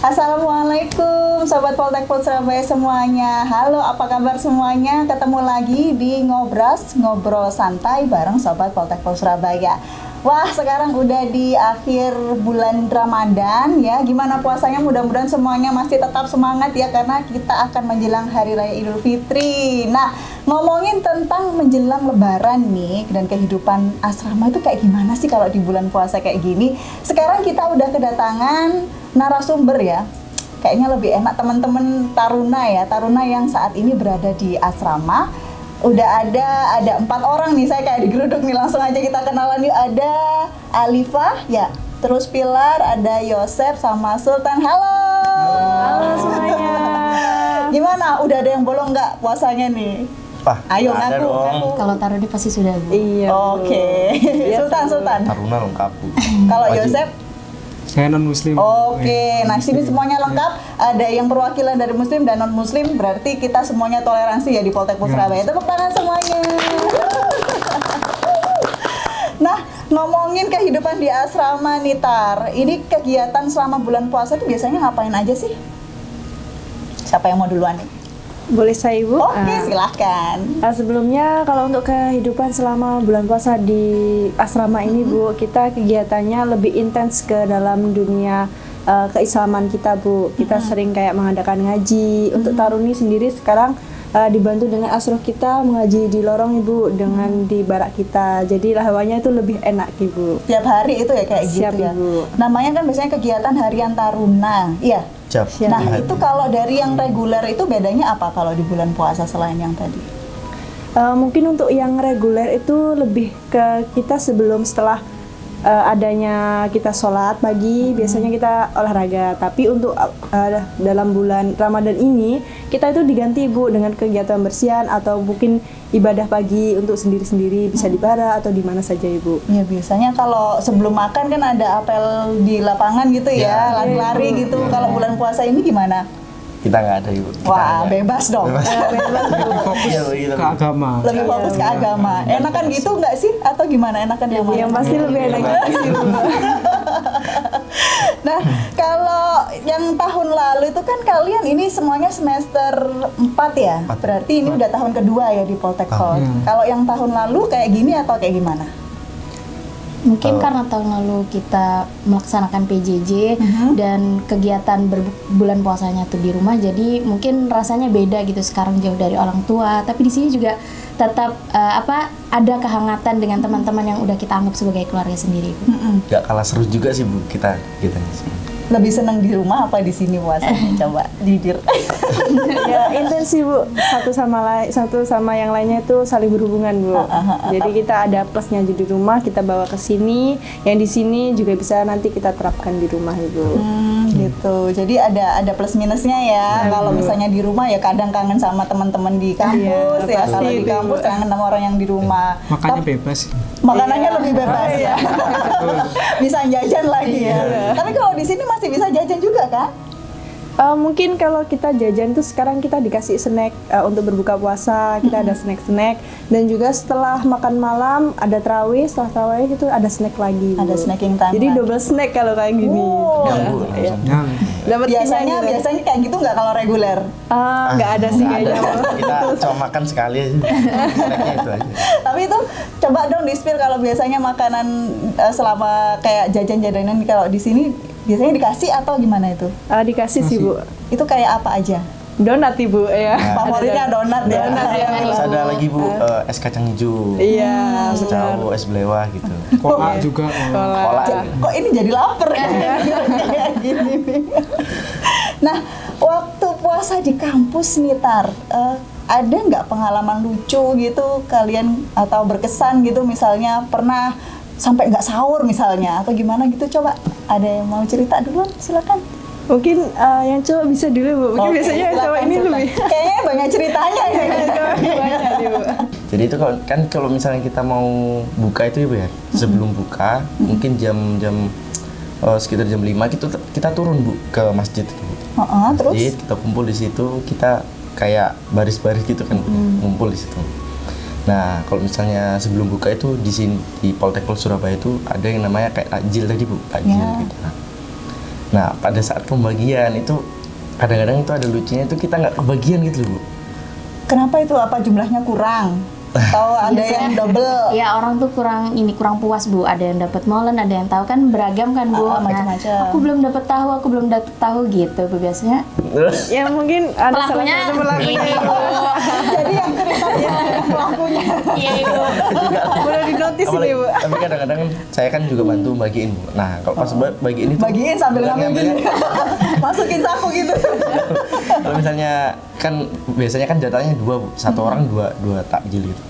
Assalamualaikum Sobat Poltekpol Surabaya semuanya. Halo, apa kabar semuanya? Ketemu lagi di Ngobras, ngobrol santai bareng Sobat Poltekpol Surabaya. Wah, sekarang udah di akhir bulan Ramadan ya. Gimana puasanya? Mudah-mudahan semuanya masih tetap semangat ya, karena kita akan menjelang Hari Raya Idul Fitri. Nah, ngomongin tentang menjelang Lebaran nih dan kehidupan asrama itu kayak gimana sih kalau di bulan puasa kayak gini? Sekarang kita udah kedatangan narasumber ya. Kayaknya lebih enak teman-teman Taruna ya, Taruna yang saat ini berada di asrama. Udah ada 4 orang nih, saya kayak digeruduk nih, langsung aja kita kenalan yuk. Ada Alifah ya, terus Pilar, ada Yosef sama Sultan. Halo. Halo semuanya. Gimana? Udah ada yang bolong nggak puasanya nih? Ayo ngaku. Kalau Taruna pasti sudah, Bu. Iya. Oke. Sultan. Taruna lengkap, Bu. Kalau Yosef? Saya non muslim. Oke, nah sini semuanya lengkap. Ada yang perwakilan dari muslim dan non muslim, berarti kita semuanya toleransi ya di Poltekpol Surabaya. Tepuk tangan semuanya. Nah, ngomongin kehidupan di asrama nih Tar, ini kegiatan selama bulan puasa itu biasanya ngapain aja sih? Siapa yang mau duluan nih? Boleh saya, Ibu? Oke, silahkan. Sebelumnya kalau untuk kehidupan selama bulan puasa di asrama ini, Bu, kita kegiatannya lebih intens ke dalam dunia keislaman kita, Bu. Kita sering kayak mengadakan ngaji. Untuk Taruni sendiri sekarang dibantu dengan asroh kita mengaji di lorong, Ibu, dengan di barak kita. Jadi hawanya itu lebih enak, Ibu. Tiap hari itu ya kayak Siap, gitu ya. Ibu. Namanya kan biasanya kegiatan harian Taruna. Iya. Siap. Nah, itu kalau dari yang reguler itu bedanya apa kalau di bulan puasa selain yang tadi? Mungkin untuk yang reguler itu lebih ke kita setelah adanya kita sholat pagi, biasanya kita olahraga. Tapi untuk dalam bulan Ramadan ini, kita itu diganti, Bu, dengan kegiatan bersihan atau mungkin ibadah pagi untuk sendiri-sendiri, bisa di bara atau di mana saja, Ibu. Ya biasanya kalau sebelum makan kan ada apel di lapangan gitu ya, lari-lari gitu. Kalau bulan puasa ini gimana? Kita nggak ada, Ibu. Wah, bebas dong. Lebih fokus Ke agama. Lebih fokus ke agama. Enakan gitu nggak sih? Atau gimana? Enakan yang mana? Yang pasti lebih enak gitu sih, Bu. Nah, kalau yang tahun lalu itu kan kalian ini semuanya semester 4 ya? Berarti ini udah tahun kedua ya di Poltekpol. Kalau yang tahun lalu kayak gini atau kayak gimana? Mungkin karena tahun lalu kita melaksanakan PJJ dan kegiatan bulan puasanya tuh di rumah, jadi mungkin rasanya beda gitu. Sekarang jauh dari orang tua, tapi di sini juga tetap ada kehangatan dengan teman-teman yang udah kita anggap sebagai keluarga sendiri, Bu. Nggak kalah seru juga sih, Bu, kita gitu. Lebih senang di rumah apa di sini puasanya? Coba jujur. Ya intens sih, Bu, satu sama yang lainnya itu saling berhubungan, Bu. Jadi kita ada plusnya di rumah, kita bawa ke sini, yang di sini juga bisa nanti kita terapkan di rumah, Ibu. Gitu. Jadi ada plus minusnya ya. Kalau misalnya di rumah ya kadang kangen sama teman-teman di kampus ya. Kalau di kampus kangen sama orang yang di rumah. Makanya bebas. Makanannya lebih bebas ya. Bisa jajan lagi ya. Tapi kalau di sini masih bisa jajan juga kan? Mungkin kalau kita jajan tuh sekarang kita dikasih snack untuk berbuka puasa, kita ada snack-snack, dan juga setelah makan malam ada tarawih, setelah tarawih itu ada snack lagi, Bu. Ada snacking time. Jadi lagi. double snack kalau kayak gini. Dapat biasanya kayak gitu nggak kalau reguler? Nggak ada sih kayaknya. Kita cuma makan sekali aja. Snacknya itu aja. Tapi itu coba dong di-spill kalau biasanya makanan selama kayak jajan-jajanan kalau di sini biasanya dikasih atau gimana itu? Dikasih sih, Bu. Itu kayak apa aja? Donat, Ibu, ya. Favoritnya donat ya. Terus ada lagi, Bu, es kacang hijau. Iya, Es jauh, es belewah gitu. Kolak juga. Kolak. Kok ini jadi lapar ya? Kayak gini nih. Nah, waktu puasa di kampus nih, Tar, ada nggak pengalaman lucu gitu kalian atau berkesan gitu, misalnya pernah sampai nggak sahur misalnya atau gimana gitu? Coba ada yang mau cerita duluan, silakan. Mungkin yang cowok bisa dulu, Bu. Mungkin biasanya yang cowok ini lebih kayaknya banyak ceritanya ini. banyak nih, Bu. Jadi itu kalau misalnya kita mau buka itu, Ibu ya, sebelum buka mungkin jam sekitar jam 5 kita turun, Bu, ke masjid itu, Bu. Terus Masjid, kita kumpul di situ, kita kayak baris-baris gitu kan, kumpul di situ. Nah, kalau misalnya sebelum buka itu di sini di Poltekpol Surabaya itu ada yang namanya kayak takjil tadi, Bu, takjil gitu. Nah pada saat pembagian itu kadang-kadang itu ada lucunya itu kita nggak kebagian gitu loh Bu. Kenapa itu? Apa jumlahnya kurang? Atau ada yang double? Ya orang tuh kurang puas Bu. Ada yang dapat molen, ada yang tahu kan beragam kan Bu. Macam-macam. Aku belum dapat tahu gitu Bu biasanya. Ya mungkin ada salah Pelakunya satu pelakunya. ini Bu. Jadi yang ceritanya pelakunya. Iya Ibu. Boleh dinotis ini Bu. Tapi kadang-kadang kan saya kan juga bantu bagiin Bu. Nah kalau pas bagiin itu Bagiin sambil ngambil ngambilnya- gini. Masukin saku gitu. Kalau misalnya kan biasanya kan jatahnya 2 Bu, satu orang dua takjil gitu.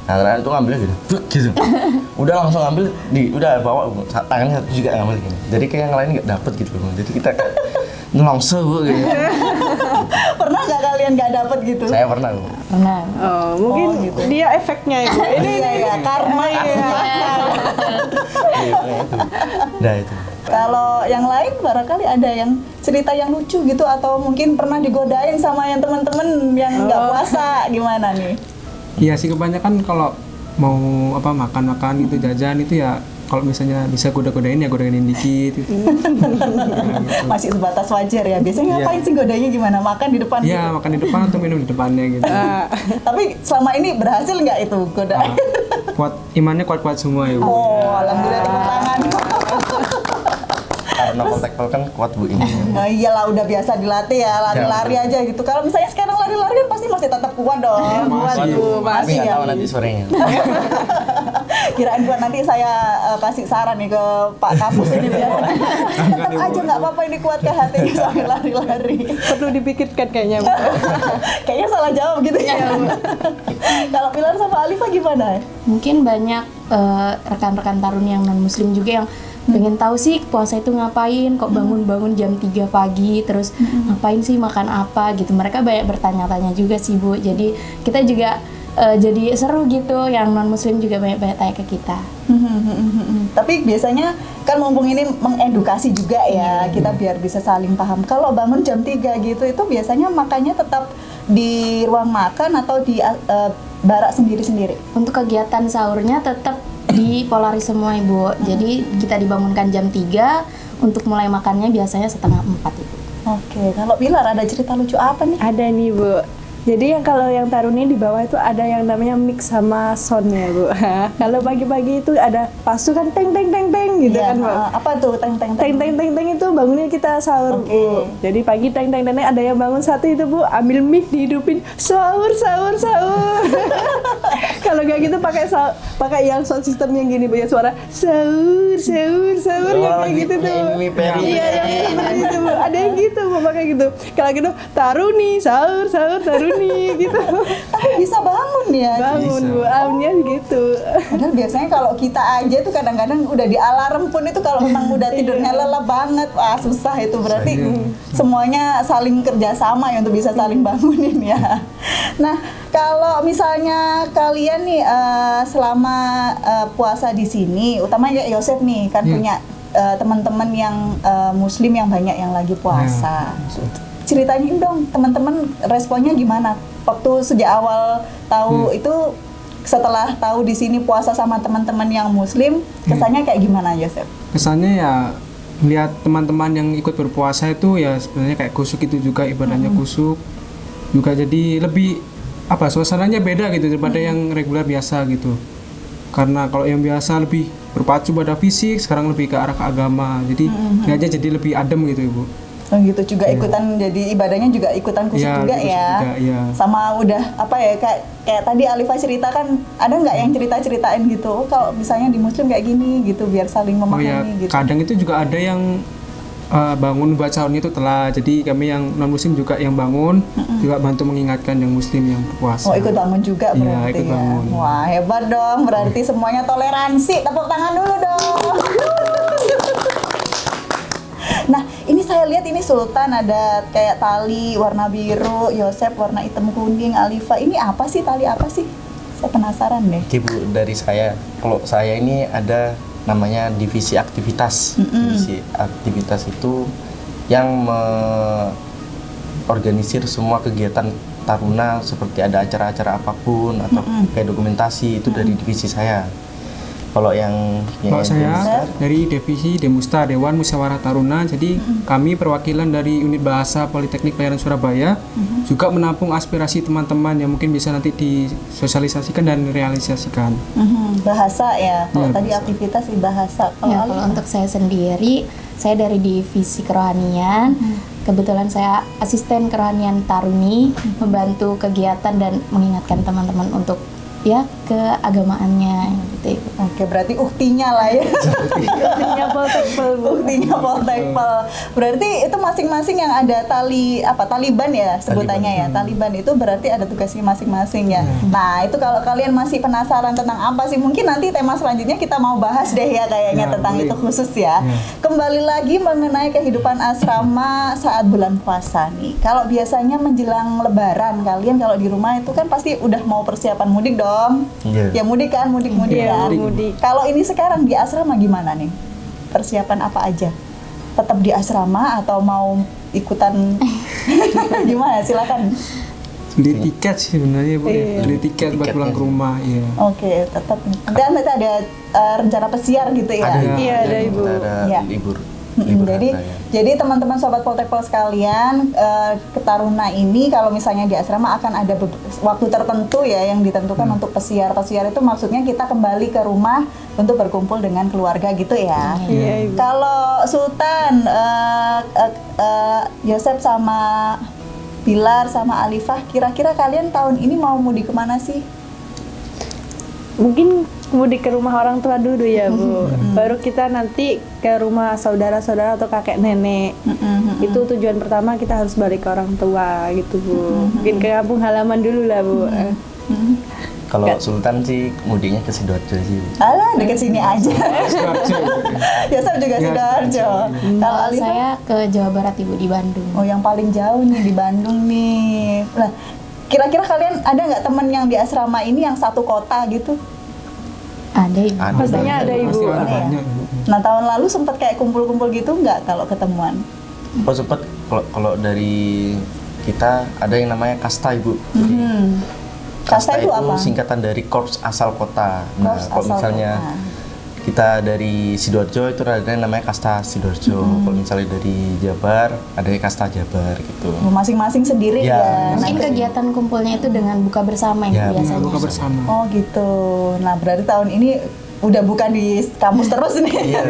Nah kadang itu ngambilnya gitu, "Duk," gitu. Udah langsung ambil udah bawa Bu. Tangannya satu juga ngambil gini. Jadi kayak yang lain nggak dapet gitu Bu. Jadi kita kayak nelongso Bu gitu. Pernah nggak kalian nggak dapet gitu? Saya pernah Bu. Pernah. Oh, mungkin Oh, gitu. dia efeknya Ibu. Ini Iya ya, karma ya. Iya, itu. Nah itu. Kalau yang lain barangkali ada yang cerita yang lucu gitu atau mungkin pernah digodain sama yang teman-teman yang nggak puasa gimana nih? Iya sih kebanyakan kalau mau makan-makan gitu jajan itu ya kalau misalnya bisa goda-godain ya godainin dikit gitu. Masih sebatas wajar ya. Biasanya Iya. ngapain sih godanya gimana? Makan di depan Iya gitu. makan di depan atau minum di depannya gitu. Tapi selama ini berhasil nggak itu godain? Imannya kuat-kuat semua ya Bu. Oh, alhamdulillah tepuk tangan. Karena Poltekpol kan kuat Bu ini. Nah iyalah udah biasa dilatih ya, lari-lari aja gitu. Kalau misalnya sekarang lari-lari kan pasti masih tetap kuat dong. Kuat masih. Bu, Tapi masih nggak ya. tahu nanti sorenya. Kirain buat nanti saya kasih saran nih ke Pak Kapus ini biar tetap aja nggak apa-apa ini kuatkan hatinya sambil lari-lari. perlu dipikirkan kayaknya Bu. Kayaknya salah jawab gitu ya. Kalau Pilar sama Alifa gimana? Mungkin banyak rekan-rekan taruna yang non muslim juga yang pengen tahu sih puasa itu ngapain, kok bangun-bangun jam 3 pagi terus ngapain sih, makan apa gitu. Mereka banyak bertanya-tanya juga sih Bu. Jadi kita juga jadi seru gitu, yang non muslim juga banyak tanya ke kita. Tapi biasanya kan mumpung ini mengedukasi juga ya, kita biar bisa saling paham. Kalau bangun jam 3 gitu itu biasanya makannya tetap di ruang makan atau di barak sendiri-sendiri? Untuk kegiatan sahurnya tetap di Polaris semua Ibu. Jadi kita dibangunkan jam 3, untuk mulai makannya biasanya setengah 4 Ibu. Oke, kalau Pilar ada cerita lucu apa nih? Ada nih Bu. Jadi yang kalau yang taruni di bawah itu ada yang namanya mix sama soundnya Bu. Kalau pagi-pagi itu ada pasu kan teng teng teng teng gitu Iya, kan Bu. apa tuh teng-teng? Teng teng teng teng itu bangunnya kita sahur Oke. Bu. Jadi pagi teng teng teng ada yang bangun satu itu Bu, ambil mic dihidupin sahur sahur sahur. Kalau nggak gitu pakai yang sound system yang gini Bu, ya suara sahur sahur sahur yang kayak gitu tuh. Iya yang seperti itu Bu. Ada yang gitu Bu pakai gitu. Kalau gitu taruni sahur sahur taruni gitu. Tapi bisa bangun ya. Bangun Bisa. Bu, amnya gitu. Padahal biasanya kalau kita aja tuh kadang-kadang udah di alarm pun itu kalau memang udah tidurnya lelap banget, wah susah itu berarti semuanya saling kerjasama ya untuk bisa saling bangunin ya. Nah kalau misalnya kalian nih selama puasa di sini, utamanya Yosef nih kan punya teman-teman yang Muslim yang banyak yang lagi puasa. Ceritain dong teman-teman responnya gimana waktu sejak awal tahu itu, setelah tahu di sini puasa sama teman-teman yang Muslim, kesannya kayak gimana Yosef? Kesannya ya melihat teman-teman yang ikut berpuasa itu ya sebenarnya kayak kusuk itu juga ibadahnya kusuk juga, jadi lebih suasananya beda gitu daripada yang reguler biasa gitu. Karena kalau yang biasa lebih berpacu pada fisik, sekarang lebih ke arah ke agama, jadi lihatnya jadi lebih adem gitu Ibu. Oh gitu juga ikutan, jadi ibadahnya juga ikutan kusuk Iya, juga kusuk ya. juga, iya. Sama udah kayak tadi Alifa ceritakan, ada nggak yang ceritain gitu? Oh, kalau misalnya di Muslim kayak gini gitu, biar saling Oh memahami ya, gitu. kadang itu juga ada yang bangun buat sahurnya itu telat, jadi kami yang non muslim juga yang bangun juga bantu mengingatkan yang muslim yang berpuasa. Oh ikut bangun juga Iya, berarti ikut ya. bangun. Wah hebat dong, berarti semuanya toleransi. Tepuk tangan dulu dong. Nah ini saya lihat ini Sultan ada kayak tali warna biru, Yosef warna hitam kuning, Alifa ini apa sih, tali apa sih? Saya penasaran deh. Oke Bu, dari saya, kalau saya ini ada namanya divisi aktivitas. Divisi aktivitas itu yang organisir semua kegiatan taruna, seperti ada acara-acara apapun atau kayak dokumentasi itu dari divisi saya. Kalau yang Kalau saya dari Divisi Demusta Dewan Musyawarah Taruna, jadi kami perwakilan dari Unit Bahasa Politeknik Pelayaran Surabaya juga menampung aspirasi teman-teman yang mungkin bisa nanti disosialisasikan dan realisasikan. Bahasa ya. Kalau Ya, tadi bahasa. aktivitas di bahasa. Kalau Ya, Ali? kalau untuk saya sendiri, saya dari divisi kerohanian. Kebetulan saya asisten kerohanian Taruni, membantu kegiatan dan mengingatkan teman-teman untuk ya keagamaannya gitu. Oke, berarti uktinya lah ya. Uktinya Poltekpel, Bu. Uktinya Poltekpel. Berarti itu masing-masing yang ada Taliban ya sebutannya ya. Taliban itu berarti ada tugasnya masing-masing ya. Nah, itu kalau kalian masih penasaran tentang apa sih, mungkin nanti tema selanjutnya kita mau bahas deh ya kayaknya Ya, tentang boleh. itu khusus ya. Kembali lagi mengenai kehidupan asrama saat bulan puasa nih. Kalau biasanya menjelang lebaran, kalian kalau di rumah itu kan pasti udah mau persiapan mudik dong. Iya. Ya mudik kan, mudik Iya, kan. mudik. Kalau ini sekarang di asrama gimana nih? Persiapan apa aja? Tetap di asrama atau mau ikutan gimana? Silakan. Beli tiket sih sebenarnya Bu, ya. Beli tiket buat Tiketnya pulang ke rumah, iya. Oke, tetap. Dan nanti ada rencana pesiar gitu ya. Iya, ada, Ibu. Ada Ya. libur. Jadi, hari raya. jadi teman-teman sobat Poltekpel sekalian, ke Taruna ini kalau misalnya di asrama akan ada waktu tertentu ya yang ditentukan untuk pesiar. Pesiar itu maksudnya kita kembali ke rumah untuk berkumpul dengan keluarga gitu ya. Iya, Ibu. Kalau Sultan, Yosep sama Pilar sama Alifah, kira-kira kalian tahun ini mau mudik kemana sih? Mungkin mudik ke rumah orang tua dulu ya, Bu. Baru kita nanti ke rumah saudara-saudara atau kakek nenek. Itu tujuan pertama, kita harus balik ke orang tua gitu, Bu. Mungkin ke kampung halaman dulu lah, Bu. Kalau Sultan sih mudiknya ke Sidoarjo sih. Alah, deket sini aja. Yosep juga Ya, Sidoarjo. Kalau Kalau Alifah? saya ke Jawa Barat Ibu, di Bandung. Oh, yang paling jauh nih di Bandung nih. Nah, kira-kira kalian ada nggak temen yang di asrama ini yang satu kota gitu? Ada Ibu. Ada. Pastinya ada, Ibu. Pasti ada Iya. banyak. Nah, tahun lalu sempat kayak kumpul-kumpul gitu nggak kalau ketemuan? Oh sempet kalau dari kita ada yang namanya kasta Ibu. Jadi, Kasta itu apa? singkatan dari Korps Asal Kota. Nah, Korps kalau Asal misalnya Kota. kita dari Sidoarjo itu ada yang namanya kasta Sidoarjo. Kalau misalnya dari Jabar ada yang kasta Jabar gitu. Masing-masing sendiri Ya, ya. Mungkin kegiatan kumpulnya itu dengan buka bersama Ibu Ya, biasanya. Buka bersama. Oh gitu. Nah, berarti tahun ini udah bukan di kampus terus nih. Iya.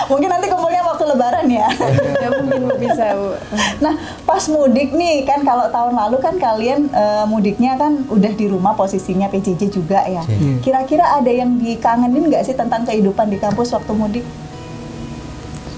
Mungkin nanti kumpulnya waktu lebaran ya. Ya mungkin bisa, Bu. Nah, pas mudik nih kan kalau tahun lalu kan kalian mudiknya kan udah di rumah posisinya PJJ juga ya. Iya. Kira-kira ada yang dikangenin nggak sih tentang kehidupan di kampus waktu mudik?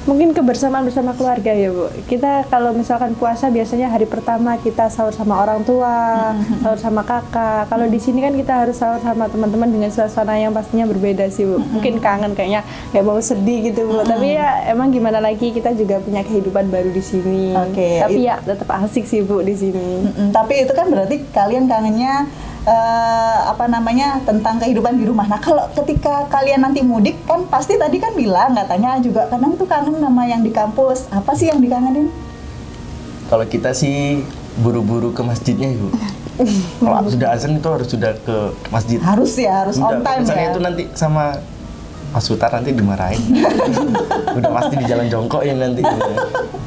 Mungkin kebersamaan bersama keluarga ya, Bu. Kita kalau misalkan puasa biasanya hari pertama kita sahur sama orang tua, sahur sama kakak. Kalau di sini kan kita harus sahur sama teman-teman dengan suasana yang pastinya berbeda sih, Bu. Mungkin kangen kayaknya kayak mau sedih gitu, Bu. Tapi ya emang gimana lagi, kita juga punya kehidupan baru di sini. Oke, Tapi ya tetap asik sih, Bu, di sini. Tapi itu kan berarti kalian kangennya tentang kehidupan di rumah. Nah, kalau ketika kalian nanti mudik kan pasti tadi kan bilang katanya juga kadang tuh kangen sama yang di kampus. Apa sih yang dikangenin? Kalau kita sih buru-buru ke masjidnya Ibu. Kalau sudah azan itu harus sudah ke masjid. Harus ya, harus on time misalnya ya. itu nanti sama Mas Sutar nanti dimarahin. Udah pasti di jalan jongkok ya nanti.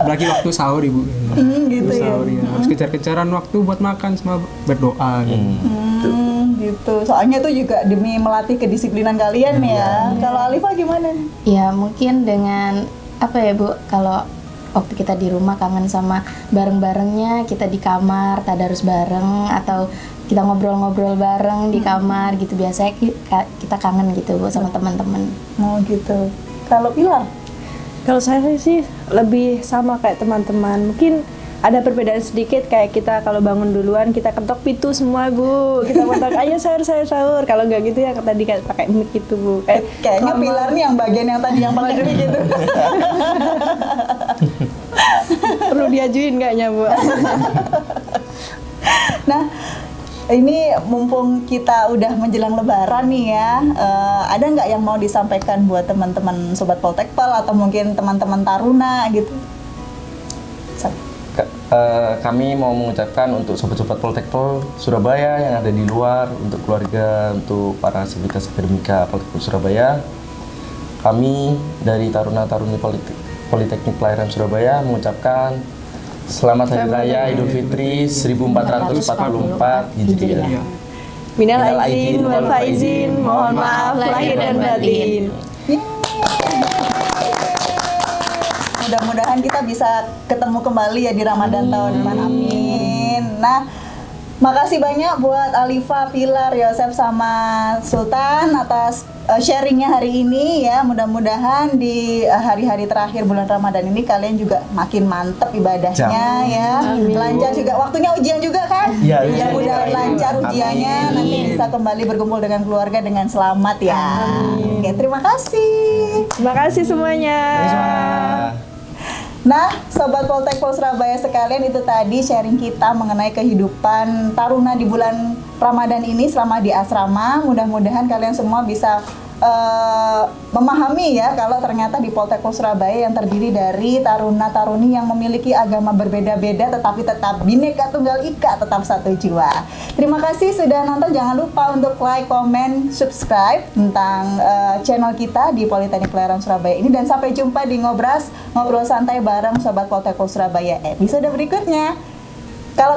Apalagi waktu sahur Ibu. Gitu ya. Sahur ya. Harus kejar-kejaran waktu buat makan sama berdoa gitu. Gitu. Soalnya itu juga demi melatih kedisiplinan kalian ya. Kalau Alifah gimana? Ya mungkin dengan apa ya Bu, kalau waktu kita di rumah kangen sama bareng-barengnya, kita di kamar tadarus bareng atau kita ngobrol-ngobrol bareng di kamar gitu, biasanya kita kangen gitu Bu sama teman-teman. Oh gitu. Kalau Pilar? Kalau saya sih lebih sama kayak teman-teman. Mungkin ada perbedaan sedikit, kayak kita kalau bangun duluan kita ketok pintu semua, Bu. Kita ketok, ayo sahur. Kalau nggak gitu ya tadi kayak pakai mic gitu, Bu. Kayaknya Pilar nih yang bagian yang tadi yang pakai mic gitu. perlu diajuin kayaknya, Bu. Nah, ini mumpung kita udah menjelang lebaran nih ya, ada nggak yang mau disampaikan buat teman-teman Sobat Poltekpel atau mungkin teman-teman Taruna gitu? kami mau mengucapkan untuk sobat-sobat Poltekpol Surabaya yang ada di luar, untuk keluarga, untuk para sivitas akademika Poltekpol Surabaya. Kami dari Taruna-Taruni Politeknik Pelayaran Surabaya mengucapkan Selamat Hari Raya Idul Fitri 1444 Hijriah. Iya. Minal aidin wal faizin, mohon maaf lahir dan batin. Mudah-mudahan kita bisa ketemu kembali ya di Ramadan tahun depan, amin. Nah, makasih banyak buat Alifa, Pilar, Yosef, sama Sultan atas sharingnya hari ini ya. Mudah-mudahan di hari-hari terakhir bulan Ramadan ini kalian juga makin mantep ibadahnya ya. Lancar juga, waktunya ujian juga kan? Iya, Ya, ujian. mudah lancar ujiannya, nanti bisa kembali berkumpul dengan keluarga dengan selamat ya. Oke, terima kasih. Terima kasih semuanya. Nah, Sobat Poltekpol Surabaya sekalian, itu tadi sharing kita mengenai kehidupan taruna di bulan Ramadan ini selama di asrama. Mudah-mudahan kalian semua bisa memahami ya kalau ternyata di Poltekpol Surabaya yang terdiri dari taruna-taruni yang memiliki agama berbeda-beda tetapi tetap Bhinneka Tunggal Ika, tetap satu jiwa. Terima kasih sudah nonton. Jangan lupa untuk like, komen, subscribe tentang channel kita di Politeknik Pelayaran Surabaya ini, dan sampai jumpa di Ngobras, ngobrol santai bareng Sobat Poltekpol Surabaya episode berikutnya. Kalau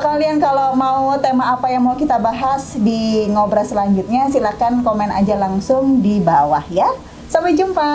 mau tema apa yang mau kita bahas di Ngobras selanjutnya, silakan komen aja langsung di bawah ya. Sampai jumpa.